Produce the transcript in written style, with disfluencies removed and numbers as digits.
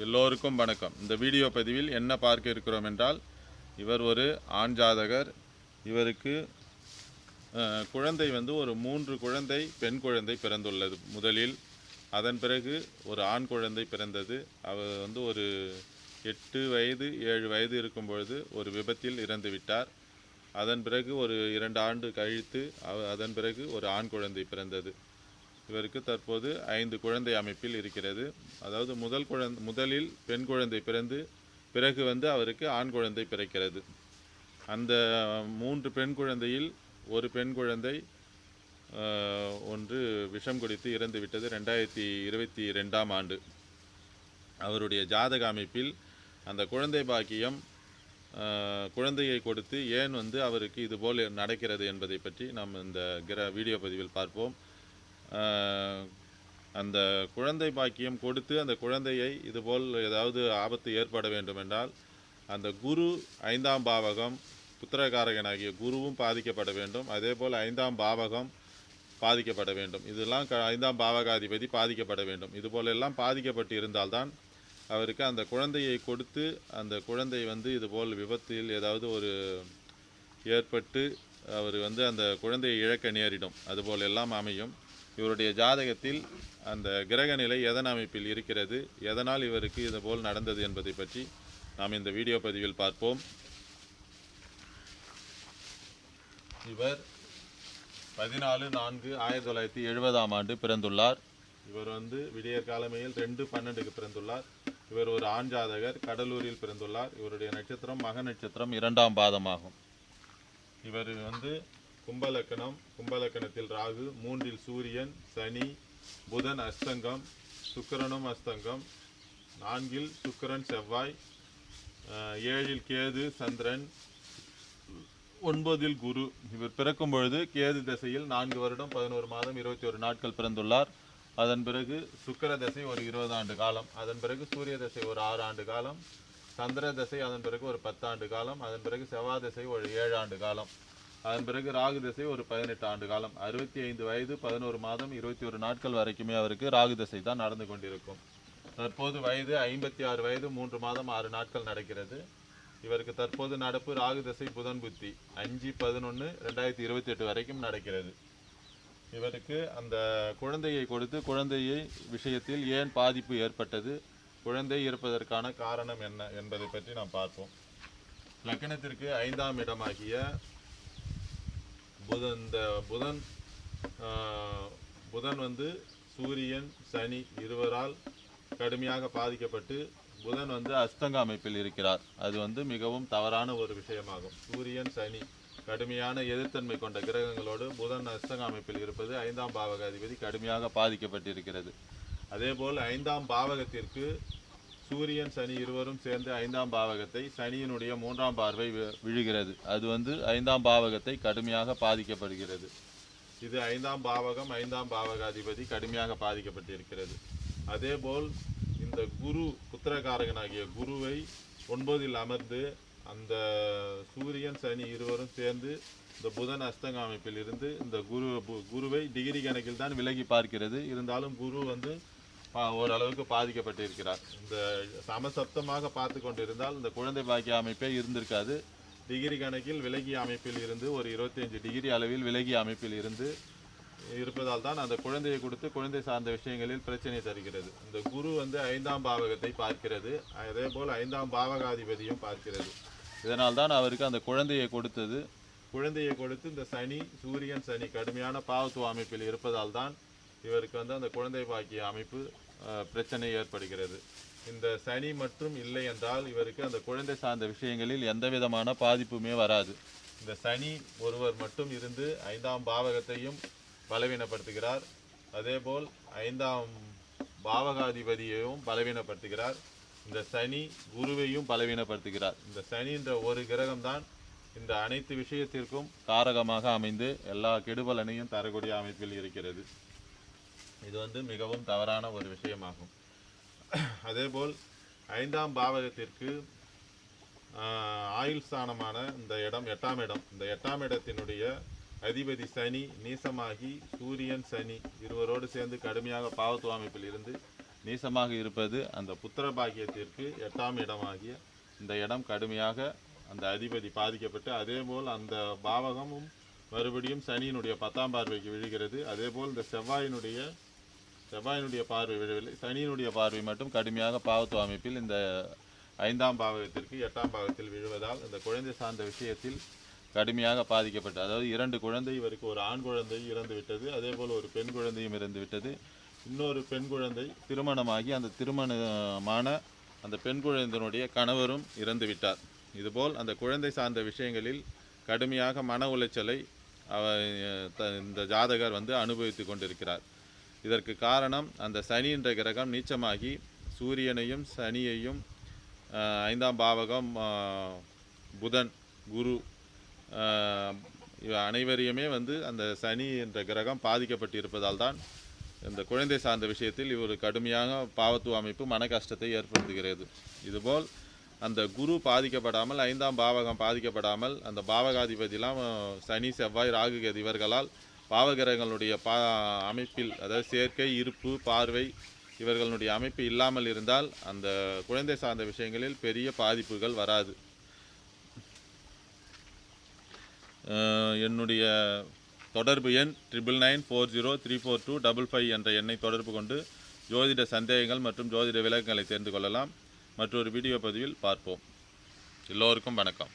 எல்லோருக்கும் வணக்கம். இந்த வீடியோ பதிவில் என்ன பார்க்க இருக்கிறோம் என்றால், இவர் ஒரு ஆண் ஜாதகர். இவருக்கு குழந்தை ஒரு 3 குழந்தை பெண் குழந்தை பிறந்துள்ளது முதலில். அதன் பிறகு ஒரு ஆண் குழந்தை பிறந்தது. அவர் ஒரு 8 வயது 7 வயது இருக்கும் பொழுது ஒரு விபத்தில் இறந்து விட்டார். அதன் பிறகு ஒரு 2 ஆண்டு கழித்து அதன் பிறகு ஒரு ஆண் குழந்தை பிறந்தது. இவருக்கு தற்போது 5 குழந்தை அமைப்பில் இருக்கிறது. அதாவது முதலில் பெண் குழந்தை பிறந்து பிறகு அவருக்கு ஆண் குழந்தை பிறக்கிறது. அந்த 3 பெண் குழந்தையில் ஒரு பெண் குழந்தை ஒன்று விஷம் குடித்து இறந்து விட்டது 2022ஆம் ஆண்டு. அவருடைய ஜாதக அமைப்பில் அந்த குழந்தை பாக்கியம் குழந்தையை கொடுத்து ஏன் அவருக்கு இதுபோல் நடக்கிறது என்பதை பற்றி நாம் இந்த வீடியோ பதிவில் பார்ப்போம். அந்த குழந்தை பாக்கியம் கொடுத்து அந்த குழந்தையை இதுபோல் ஏதாவது ஆபத்து ஏற்பட வேண்டும் என்றால் அந்த குரு 5ஆம் பாவகம் புத்திரகாரகனாகிய குருவும் பாதிக்கப்பட வேண்டும். அதேபோல் 5ஆம் பாவகம் பாதிக்கப்பட வேண்டும். இதெல்லாம் 5ஆம் பாவகாதிபதி பாதிக்கப்பட வேண்டும். இதுபோலெல்லாம் பாதிக்கப்பட்டு இருந்தால்தான் அவருக்கு அந்த குழந்தையை கொடுத்து அந்த குழந்தை இதுபோல் விபத்தில் ஏதாவது ஒரு ஏற்பட்டு அவர் அந்த குழந்தையை இழக்க நேரிடும். அதுபோல் எல்லாம் அமையும். இவருடைய ஜாதகத்தில் அந்த கிரக நிலை எதன் அமைப்பில் இருக்கிறது, எதனால் இவருக்கு இதுபோல் நடந்தது என்பதை பற்றி நாம் இந்த வீடியோ பதிவில் பார்ப்போம். இவர் 14/4/1970ஆம் ஆண்டு பிறந்துள்ளார். இவர் விடியற் காலமையில் 2/12க்கு பிறந்துள்ளார். இவர் ஒரு ஆண் ஜாதகர், கடலூரில் பிறந்துள்ளார். இவருடைய நட்சத்திரம் மக நட்சத்திரம் 2ஆம் பாதமாகும். இவர் கும்பலக்கணம், கும்பலக்கணத்தில் ராகு, 3இல் சூரியன், சனி, புதன் அஸ்தங்கம், சுக்கிரனும் அஸ்தங்கம், 4இல் சுக்கிரன் செவ்வாய், 7இல் கேது சந்திரன், 9இல் குரு. இவர் பிறக்கும் பொழுது கேது தசையில் 4 வருடம் 11 மாதம் 21 நாட்கள் பிறந்துள்ளார். அதன் பிறகு சுக்கிர தசை ஒரு 20 ஆண்டு காலம், அதன் பிறகு சூரிய தசை ஒரு 6 ஆண்டு காலம், சந்திர தசை அதன் பிறகு ஒரு 10 ஆண்டு காலம், அதன் பிறகு செவ்வாய் தசை ஒரு 7 ஆண்டு காலம், அதன் பிறகு ராகு தசை ஒரு 18 ஆண்டு காலம். 65 வயது 11 மாதம் 21 நாட்கள் வரைக்குமே அவருக்கு ராகு தசை தான் நடந்து கொண்டிருக்கும். தற்போது வயது 56 வயது 3 மாதம் 6 நாட்கள் நடக்கிறது. இவருக்கு தற்போது நடப்பு ராகு தசை புதன் புத்தி 5/11/2028 வரைக்கும் நடக்கிறது. இவருக்கு அந்த குழந்தையை கொடுத்து குழந்தையை விஷயத்தில் ஏன் பாதிப்பு ஏற்பட்டது, குழந்தை இருப்பதற்கான காரணம் என்ன என்பதை பற்றி நாம் பார்ப்போம். லக்னத்திற்கு 5ஆம் இடமாகிய புதன் சூரியன் சனி இருவரால் கடுமையாக பாதிக்கப்பட்டு புதன் அஸ்தங்க அமைப்பில் இருக்கிறார். அது மிகவும் தவறான ஒரு விஷயமாகும். சூரியன் சனி கடுமையான எதிர்த்தன்மை கொண்ட கிரகங்களோடு புதன் அஸ்தங்க அமைப்பில் இருப்பது 5ஆம் பாவகாதிபதி கடுமையாக பாதிக்கப்பட்டிருக்கிறது. அதேபோல் 5ஆம் பாவகத்திற்கு சூரியன் சனி இருவரும் சேர்ந்து 5ஆம் பாவகத்தை சனியினுடைய 3ஆம் பார்வை விழுகிறது. அது 5ஆம் பாவகத்தை கடுமையாக பாதிக்கப்படுகிறது. இது 5ஆம் பாவகம் 5ஆம் பாவகாதிபதி கடுமையாக பாதிக்கப்பட்டிருக்கிறது. அதேபோல் இந்த குரு புத்திரகாரகனாகிய குருவை 9இல் அமர்ந்து அந்த சூரியன் சனி இருவரும் சேர்ந்து இந்த புதன் அஸ்தங்க அமைப்பில் இருந்து இந்த குருவை டிகிரி கணக்கில் தான் விலகி பார்க்கிறது. இருந்தாலும் குரு ஓரளவுக்கு பாதிக்கப்பட்டிருக்கிறார். இந்த சமசப்தமாக பார்த்து கொண்டிருந்தால் இந்த குழந்தை பாக்கிய அமைப்பே இருந்திருக்காது. டிகிரி கணக்கில் விலகிய அமைப்பில் இருந்து ஒரு 25 டிகிரி அளவில் விலகிய அமைப்பில் இருந்து இருப்பதால் தான் அந்த குழந்தையை கொடுத்து குழந்தை சார்ந்த விஷயங்களில் பிரச்சனை தருகிறது. இந்த குரு 5ஆம் பாவகத்தை பார்க்கிறது. அதே போல் 5ஆம் பாவகாதிபதியும் பார்க்கிறது. இதனால் தான் அவருக்கு அந்த குழந்தையை கொடுத்தது. குழந்தையை கொடுத்து இந்த சனி சூரியன் சனி கடுமையான பாவத்துவ அமைப்பில் இருப்பதால் தான் இவருக்கு அந்த குழந்தை பாக்கிய அமைப்பு பிரச்சனை ஏற்படுகிறது. இந்த சனி மற்றும் இல்லை என்றால் இவருக்கு அந்த குழந்தை சார்ந்த விஷயங்களில் எந்த விதமான பாதிப்புமே வராது. இந்த சனி ஒருவர் மட்டும் இருந்து 5ஆம் பாவகத்தையும் பலவீனப்படுத்துகிறார். அதேபோல் 5ஆம் பாவகாதிபதியையும் பலவீனப்படுத்துகிறார். இந்த சனி குருவையும் பலவீனப்படுத்துகிறார். இந்த சனி என்ற ஒரு கிரகம்தான் இந்த அனைத்து விஷயத்திற்கும் காரகமாக அமைந்து எல்லா கெடுபலனையும் தரக்கூடிய அமைப்பில் இருக்கிறது. இது மிகவும் தவறான ஒரு விஷயமாகும். அதேபோல் 5ஆம் பாவகத்திற்கு ஆயுள் ஸ்தானமான இந்த இடம் 8ஆம் இடம். இந்த 8ஆம் இடத்தினுடைய அதிபதி சனி நீசமாகி சூரியன் சனி இருவரோடு சேர்ந்து கடுமையாக பாவத்துவ அமைப்பில் இருந்து நீசமாக இருப்பது அந்த புத்திர பாக்கியத்திற்கு 8ஆம் இடமாகிய இந்த இடம் கடுமையாக அந்த அதிபதி பாதிக்கப்பட்டு, அதேபோல் அந்த பாவகமும் மறுபடியும் சனியினுடைய 10ஆம் பார்வைக்கு விழுகிறது. அதேபோல் இந்த செவ்வாயினுடைய பார்வை விழவில்லை, சனியினுடைய பார்வை மட்டும் கடுமையாக பாவத்துவ அமைப்பில் இந்த 5ஆம் பாவகத்திற்கு 8ஆம் பாவத்தில் விழுவதால் இந்த குழந்தை சார்ந்த விஷயத்தில் கடுமையாக பாதிக்கப்பட்டு, அதாவது 2 குழந்தை, இவருக்கு ஒரு ஆண் குழந்தை இறந்து விட்டது, அதேபோல் ஒரு பெண் குழந்தையும் இறந்து விட்டது. இன்னொரு பெண் குழந்தை திருமணமாகி அந்த திருமணமான அந்த பெண் குழந்தையினுடைய கணவரும் இறந்து விட்டார். இதுபோல் அந்த குழந்தை சார்ந்த விஷயங்களில் கடுமையாக மன உளைச்சலை இந்த ஜாதகர் அனுபவித்து கொண்டிருக்கிறார். இதற்கு காரணம் அந்த சனி என்ற கிரகம் நீச்சமாகி சூரியனையும் சனியையும் 5ஆம் பாவகம் புதன் குரு அனைவரையுமே அந்த சனி என்ற கிரகம் பாதிக்கப்பட்டு இருப்பதால் தான் இந்த குழந்தை சார்ந்த விஷயத்தில் இவர் கடுமையாக பாவத்துவ அமைப்பு மன கஷ்டத்தை ஏற்படுத்துகிறது. இதுபோல் அந்த குரு பாதிக்கப்படாமல் 5ஆம் பாவகம் பாதிக்கப்படாமல் அந்த பாவகாதிபதியெல்லாம் சனி செவ்வாய் ராகு கேது இவர்களால் பாவகிரகங்களுடைய அமைப்பில், அதாவது சேர்க்கை இருப்பு பார்வை இவர்களுடைய அமைப்பு இல்லாமல் இருந்தால் அந்த குழந்தை சார்ந்த விஷயங்களில் பெரிய பாதிப்புகள் வராது. என்னுடைய தொடர்பு எண் 9994034255 என்ற எண்ணை தொடர்பு கொண்டு ஜோதிட சந்தேகங்கள் மற்றும் ஜோதிட விளக்கங்களை தெரிந்து கொள்ளலாம். மற்றொரு வீடியோ பதிவில் பார்ப்போம். எல்லோருக்கும் வணக்கம்.